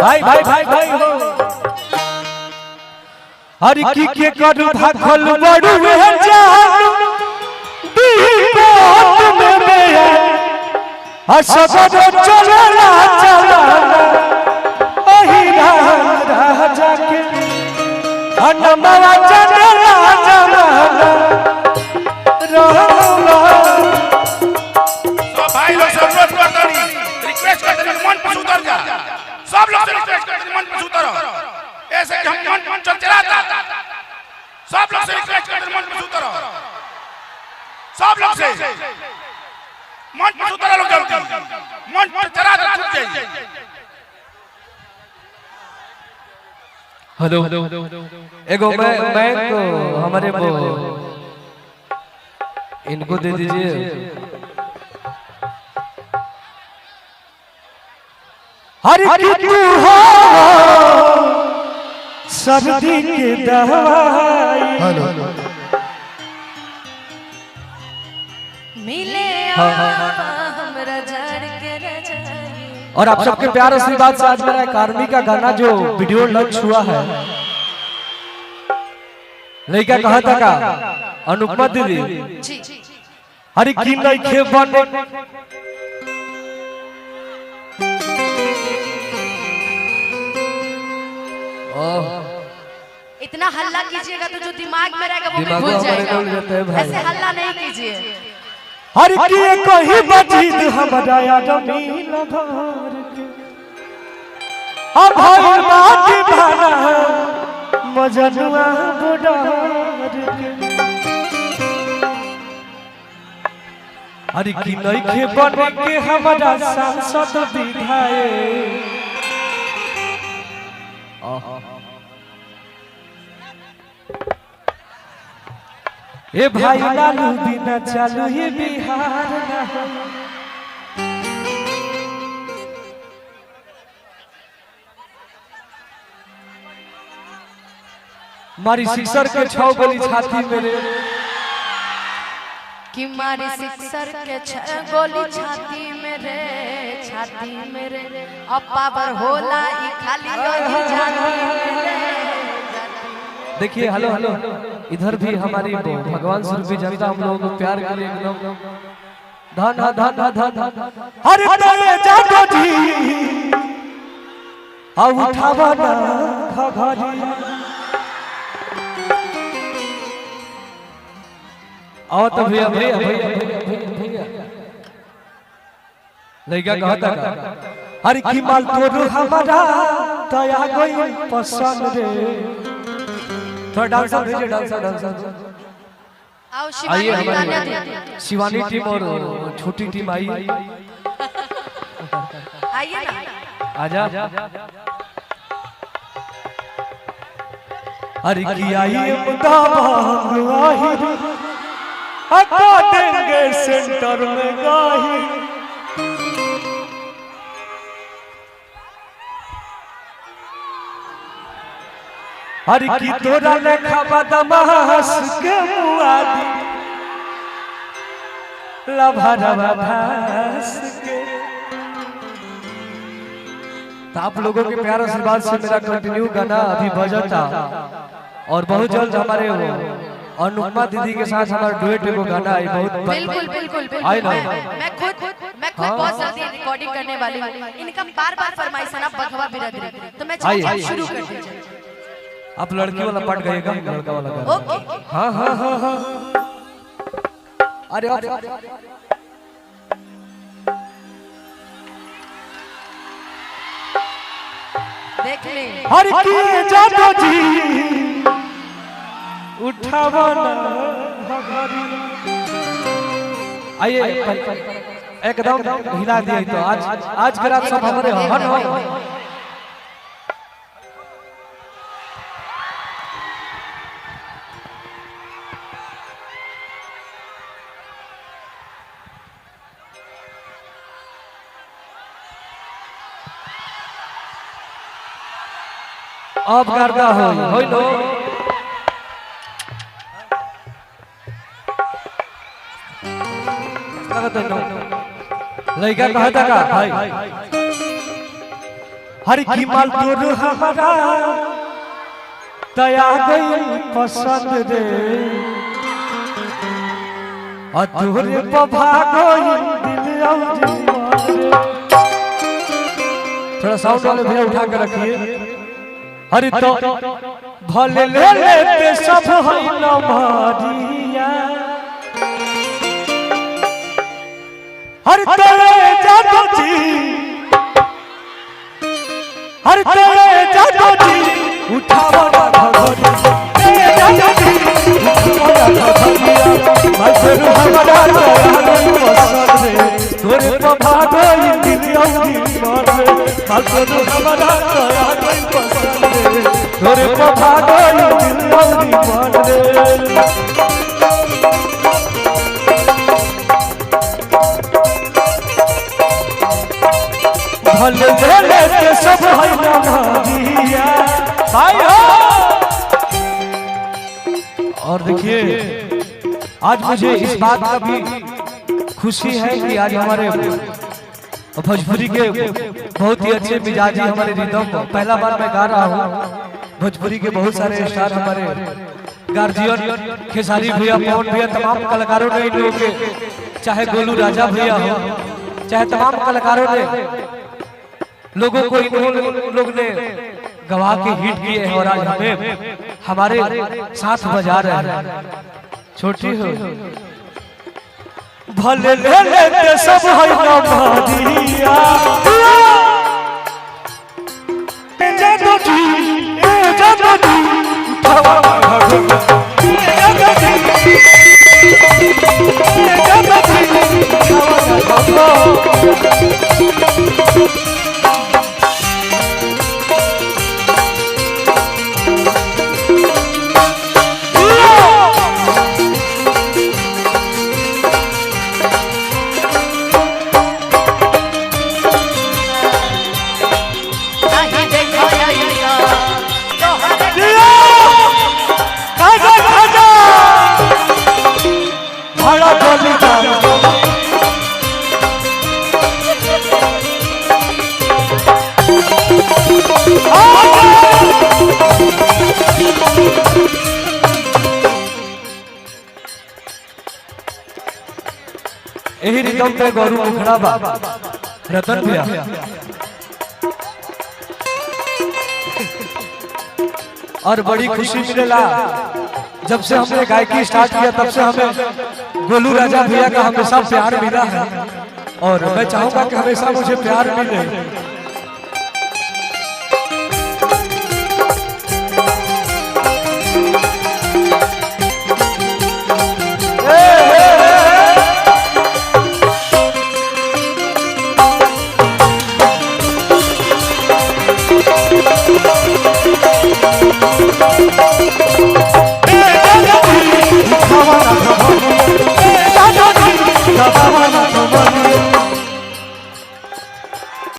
भाई भाई भाई भाई हो हर की के करू भाखल बड़ू है जान दीवार में मेरा हसबो चलना चलना ओही राजा के अनमवा चलना चलना रहला सब भाई लोग सब रोज करतनी रिक्वेस्ट करते हैं मन पर उतर जा सब लोग से रिक्वेस्ट करते हैं मन पर उतर ऐसे कि हम मन चल चलाता सब लोग से रिक्वेस्ट करते हैं मन पर उतर सब लोग से मन पर उतर लोग जल्दी मन पर चला छूट जाए। हेलो एगो मैं तो हमारे वो इनको दे दीजिए हर की तू हो सर्दी के दवाई मिले हमरा जड़ के रजाई। और आप सबके प्यार आशीर्वाद से आज मेरा कार्मी का गाना जो वीडियो लॉन्च हुआ है लड़का कहा था का अनुपमा दीदी हर की लइके बने इतना हल्ला कीजिएगा तो जो दिमाग में रहेगा वो भूल जाएगा। ऐसे हल्ला नहीं कीजिए। हर की कोई बजीद हमरा आदमी लभार के अब हर बात भाना मजनुआ बुडार के हर की लइके बने के हमरा सांसद विधायक ए भाई लालू बिना चालू ये बिहार ना हो। मारी सिक्सर के 6 गोली छाती मेरे कि मारी सिक्सर के 6 गोली छाती मेरे अब पावर होला ई खाली लोही जाती मेरे। देखिए हेलो हेलो इधर भी हमारी भगवान स्वरूपी जनता हम लोगों को प्यार के लिए एकदम धन धन धन हर तेरे जादो जी आ उठावा ना घघरी आओ तो भैया भैया भैया लड़का कहता का हर की माल तोरू हमारा दया गई पसंद रे थोड़ा डांसर भेजिए डांसर आओ शिवानी हमारी शिवानी टीम और छोटी टीम आई आइए ना आजा अरे की आई मुदा भांगवाही हटा देंगे सेंटर में गाही हर की तोरा लेखा बदमाश के मुआदी लभरवा भास के। तो आप लोगों के प्यार आशीर्वाद से मेरा कंटिन्यू गाना अभी बजता और बहुत जल्द हमारे अनुपमा दीदी के साथ हमारा डुएट एगो गाना आई बहुत बिल्कुल आई ना मैं खुद बहुत जल्दी रिकॉर्डिंग करने वाली हूँ। इनका बार फरमाइश है ना बघवा बिरादरी तो मैं चाहती हूँ शुरू कर दीजिए। आप लड़की वाला पार्ट गाइएगा लड़का वाला गाना ओके हाँ हाँ हाँ हाँ अरे देख ले हर की जादो जी उठावा ना घघरी आइए एकदम हिला दिया तो आज के रात सब हमारे हन हो अब गर्दा होई लो लड़का कहता का भाई हर की माल तोर हमारा तया गई पसंद रे अतुरे पभागो दिल औरी थोड़ा साउंड वाले भैया उठा के रखिए। अरे तो भले ले लेते सब है न मारिया हर तले जातो जी हर तले जातो जी उठाओ ना भगोरी तले जातो जी उठाओ ना भगोरी मजरू हमारा तोरा पसंद रे तोरे पभागो दिल औरी मारे मजरू हमारा तोरा पसंद रे तोरे पभागो दिल औरी मारे भले भले के सब है ना भागिया भाई हो। और देखिए आज मुझे इस बात का भी खुशी है कि आज हमारे भोजपुरी के बहुत ही अच्छे मिजाजी हमारे रिदम पहला बार मैं गा रहा हूँ। भोजपुरी के बहुत सारे स्टार हमारे गार्जियन खेसारी भैया पवन भैया तमाम कलाकारों ने इन लोगों के चाहे गोलू राजा भैया हो चाहे तमाम कलाकारों ने लोगों को इन लोग ने गवा के हिट किए हैं और आज हमें हमारे साथ बजा रहे हैं। छोटी हो भले ले लेते सब है ना भादिया जातो जी जातो जी उठावा भगोरी जातो जी जातो जी उठावा भगोरी यही रिदम पे गौरू मुखड़ा बा रतन भैया और बड़ी खुशी मिलेला जब से हमने गायकी स्टार्ट किया तब से हमें गोलू राजा भैया का हमेशा प्यार मिला है और मैं चाहूंगा कि हमेशा मुझे प्यार मिले।